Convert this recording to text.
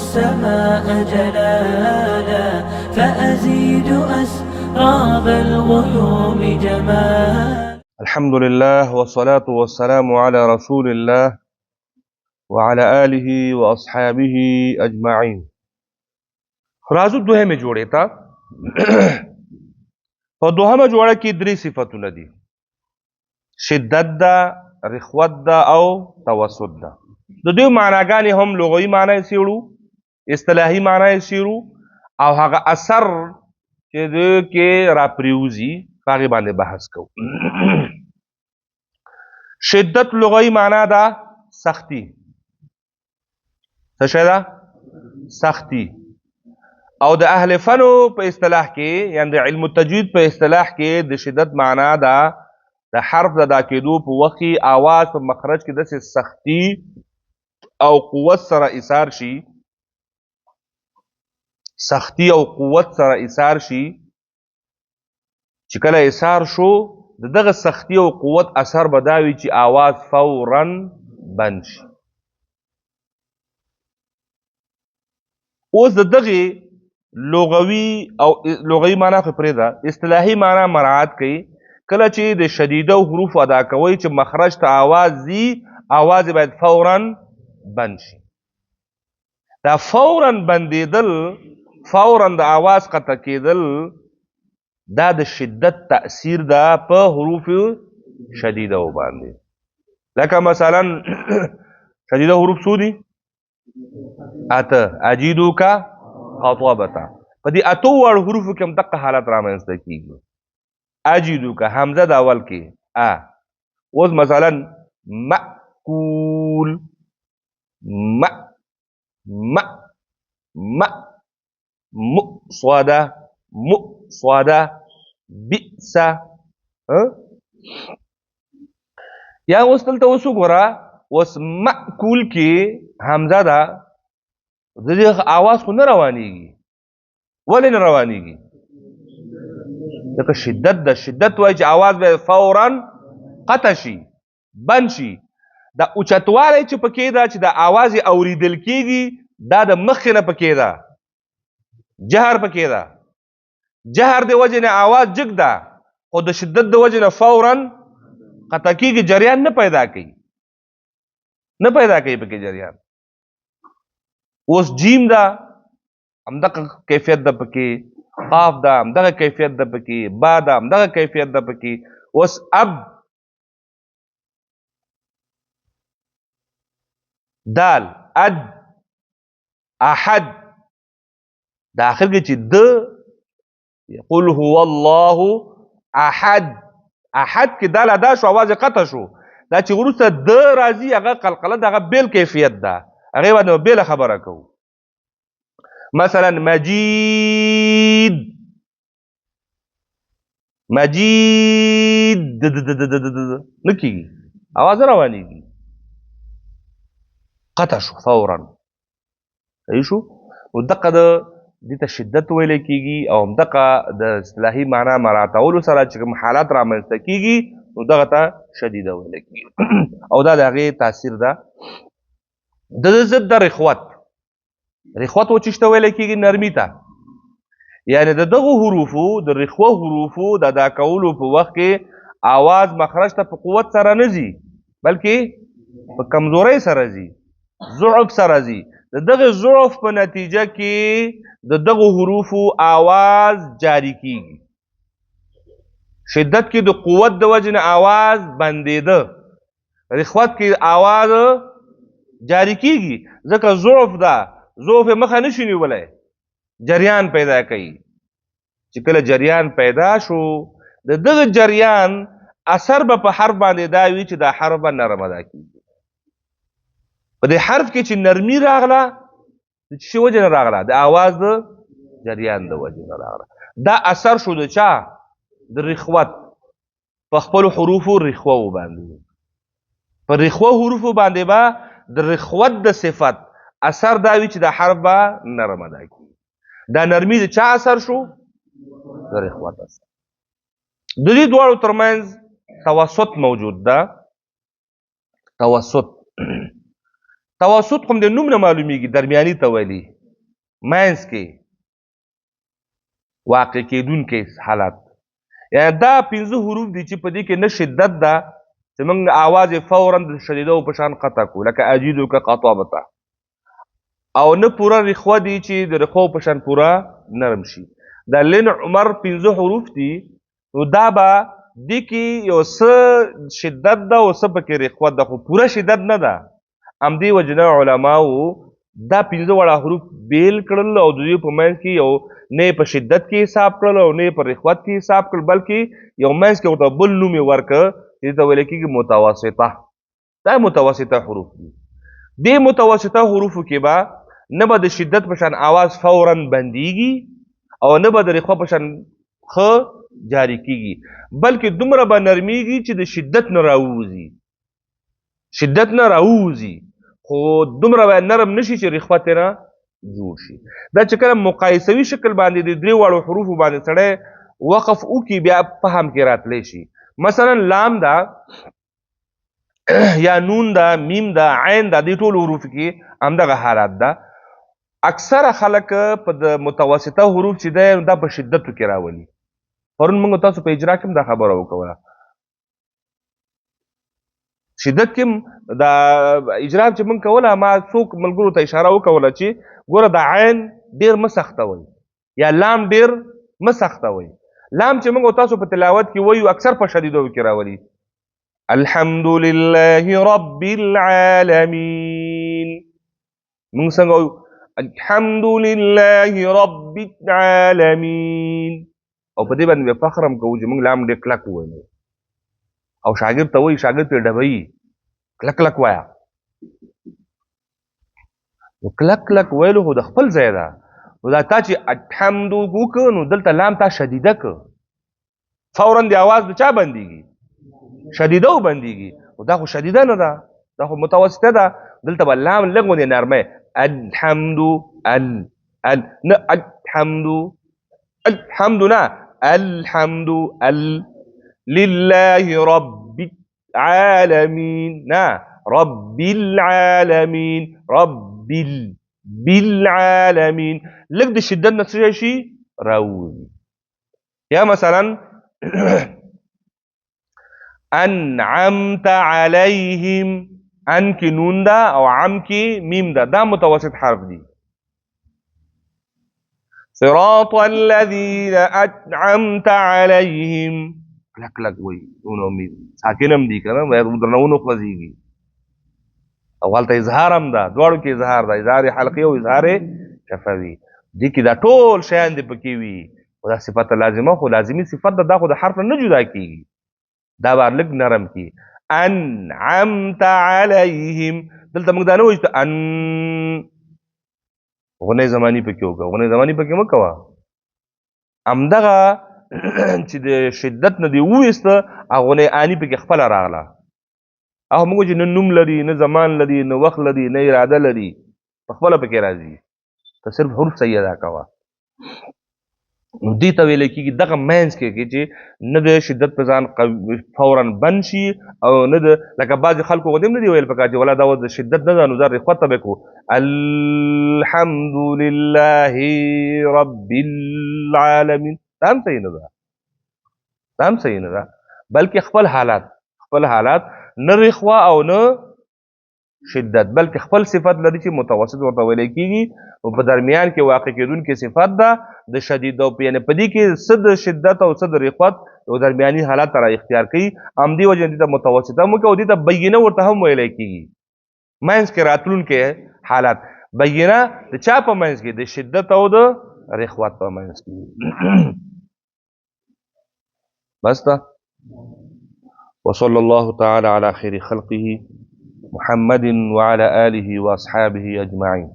السماء جلالا فأزيد أسراب الغيوم جمالا. الحمد لله والصلاة والسلام على رسول الله وعلى آله وأصحابه أجمعين. راځو دوهمه جوړه ته. په دوهمه جوړه کې درې صفاتونه دي: شدت ده، رخوت ده او توسط ده. د دوی معناګانې هم لغوي معنی یې سیړو، اصطلاحي معنی یې سیړو، او هغه اثر چې د کې راپریوزي هغې باندې بحث کوو. شدت لغوي معنا ده سختی. څه شی ده؟ سختی. او د اهل فنو په اصطلاح کې، یعنی د علم التجوید په اصطلاح کې د شدت معنا ده د حرف د ادا کېدو په وخت کې آواز په مخرج کې داسې سختی او قوت سره ایثار شي، سختی او قوت سره ایثار شي، چې کله ایثار شو د دغه سختی او قوت اثر به دا وي چې آواز فوراً بند شي. اوس د دغې لغوي او لغوي معنا خو پرېږده، اصطلاحي معنا مراعات کوي. کله چې د شدیده حروف ادا کوئ چې مخرج ته آواز ځي، آواز باید فوراً بند شي. دا فوراً بندېدل، فوراً د آواز قطع کېدل، دا د شدت تأثیر ده په حروف شدیده باندې. لکه مثلا شدیده حروف څو دي؟ اته. اجیدوکا خطابتا. په دې اتو واړو حروفو کې هم دقه حالت رامنځته کېږي. اجیدوکا حمزه د اول کې ا. اوس مثلا مأکول، صاده، صاده، بئس. یا اوس دلته اوس وګوره، اوس مأکول کې حمزه ده، د دې آواز خو نه روانېږي. ولې نه روانېږي؟ ځکه شدت ده. شدت وایي چې آواز به فوراً قطع شي، بند شي. دا اوچتوالی چې پکې ده چې د آواز یې اورېدل کېږي، دا د مخکې نه پکې ده. جهر پکې ده. جهر د وجې نه آواز جګ ده، خو د شدت د وجې نه فوراً قطع کېږي، جریان نه پیدا کوي، نه پیدا کوي پکې جریان. اوس جیم ده، همدغه کیفیت ده پکې. قاف ده، همدغه کیفیت ده پکې. با ده، همدغه کیفیت ده پکې. اوس اب، دال، اد، احد. د آخر کې چې د قل هو الله احد، احد کې دال ادا شو، آواز قطع شو. دا چې وروسته د راځي هغه قلقله ده، هغه بیل کیفیت ده، هغې باندې بیله خبره کوو. مثلا مجید، مجید نه کېږي، آواز روانېږي، قطع شو فوراً. صحیح شو؟ نو دقه د دې ته شدت ویلی کېږي، او همدقه د اصطلاحي معنا مراعاتولو سره چې کوم حالات رامنځته کېږي نو دغه ته شدیده ویلی کېږي. او دا د هغې تاثیر ده. د ضد د رخوت. رخوت و چېشته ویلی کېږي؟ نرمي ته. یعنې د دغو حروفو، د رخوه حروفو د ادا کولو په وخت کې آواز مخرج ته په قوت سره نه ځي، بلکې په کمزورۍ سره ځي، ضعف سره ځي. د دغه ضعف په نتیجه کې د دغو حروفو آواز جاری کېږي. شدت کې د قوت د وجې نه آواز بندېده، رخوت کې آواز جاری کېږي، ځکه ضعف ده، ضعف یې مخه نشي نیولی، جریان پیدا کوي. چې کله جریان پیدا شو، د دغه جریان اثر به په حرف باندې دا وي چې دا حرف به نرم ادا کېږي. په دې حرف کې چې نرمي راغله، د څه شي وجې نه راغله؟ د آواز د جریان د وجې نه راغله. دا اثر شو د چا؟ د رخوت. په خپلو حروفو رخوه باندې، په رخوه حروفو باندې به د رخوت د صفت اثر دا وي چې دا حرف به نرم ادا کېږي. دا نرمي د چا اثر شو؟ د رخوت اثر. د دې دواړو ترمنځ توسط موجود ده. توسط، توسط کوم د نوم نه معلومیږي، درمیاني ته ویلي. منځ کې واقع کېدونکي حالات. یعنی دا 5 حروف دي چې په دې کې نه شدت ده چې موږ آواز یې فورا د شدیدو په شان قطع کړو لکه اجیدو که قطابته، او نه پوره رخوه دي چې د رخو په شان پوره نرم شي. دا لن عمر 5 حروف دي، نو دا به دې کې یو څه شدت ده او څه پکې رخوت ده، خو پوره شدت نه ده. همدې وجې نه علماو دا 5 واړه حروف بیل کړل او د دوی په منځ کې یو نه په شدت کې حساب کړل او نه په رخوت کې حساب کړل، بلکې یو منځ کې ورته بل نوم یې ورکړ چې ته ویل کېږي متوسطه. دا متوسطه حروف دي. دې متوسطه حروفو کې به نه به د شدت په شان آواز فورا بندیږي او نه به د رخوه په شان ښه جاری کېږي، بلکې دومره به نرمیږي چې د شدت نه راووځي، شدت نه راووځي، خو دومره به نرم نشي چې رخوت یې نه جوړ شي. دا چې کله مقایسوي شکل باندې د 3 واړو حروفو باندې سړی وقف وکړي بیا فهم کې راتلی شي. مثلا لام دا یا نون دا میم دا عین دا دې ټولو حروفو کې همدغه حالات ده. اکثره خلک په د متوسطه حروف چې دی دا په شدتو کې راولي. پرون موږ تاسو په اجرا کې هم دا خبره وکوله، شدت کې دا اجرا چې موږ کوله ما څوک ملګرو ته اشاره وکوله چې ګوره دا عین ډېر مه سختوئ یا لام ډېر مه سختوئ. لام چې موږ تاسو په تلاوت کې وایو اکثر په شدیدو کې راولي. الحمد لله رب العالمین، موږ څنګه وایو الحمد لله رب العالمین، او په دې باندې فخر هم کوو چې موږ لام ډېر کلک ووایو، او شاګرد ته وایي شاګرد پرې ډبوي کلک کلک وایه. نو کلک کلک ویلو خو د خپل ځای ده، نو دا تا چې الحمد وکړه نو دلته لام تا شدیده که فورا د آواز د چا بندېږي؟ شدیده و بندېږي، خو دا خو شدیده نه ده، دا خو متوسطه ده. دلته به لام لږ غوندې نرمه الحمد نه الحمد نه الحمد لله رب العالمین نه رب العالمین بالعالمین، لږ د شدت نه څه شي راوځي. یا مثلا انعمت علیهم، ان کی نون ده او عم کی میم ده، دا متوسط حرف دي. صراط الذین انعمت علیهم، کلک کلک وایي نون او میم ساکن هم دي که نه درنونه خوځېږي، او هلته اظهار هم ده، دواړو کې اظهار ده، اظهار حلقي او اظهار شفوي. دې کې دا ټول شیان دې پکې وي، خو دا صفت لازمه خو لازمي صفت ده، دا خو د حرف نه جدا کېږي، دا به لږ نرم کړي. انعمت علیهم، دلته موږ دا نه وایو چې ان غنې زماني پکې وکړه، غنې زماني پکې مه کوه. همدغه چې د شدت نه دې وویسته غنې اني پکې خپله راغله، او موږ چې نه نوم لري نه زمان لري نه وخت لري نه اراده لري، په خپله پکې راځي، ته صرف حروف صحیح ادا کوه. نو دې ته ویلی کېږي دغه منځ کې چې نه د شدت په ځان فورا بند شي او نه د لکه بعضې خلکو غوندې هم نه دي ویل پکار چې ولا دا اوس د شدت نه ده نو دا رخوت ته به کړو الحمد لله رب العالمین، دا هم صحیح نه ده، دا هم صحیح نه ده، بلکې خپل حالات نه رخوه او نه شدت، بلکې خپل صفت لري چې متوسط ورته ویلی کېږي، او په درمیان کې واقع کېدونکې صفت ده د شدید او یعنې په دې کې څه د شدت او څه د رخوت یو درمیاني حالت را اختیار کوي. همدې وجې دې ته متوسطه هم وکړي او دې ته بینه ورته هم ویلی کېږي. منځ کې راتلونکې حالت بینه د چا په منځ کې؟ د شدت او د رخوت په منځ کې. بس ده. وصلى الله تعالى على خير خلقه محمد وعلى آله وأصحابه أجمعين.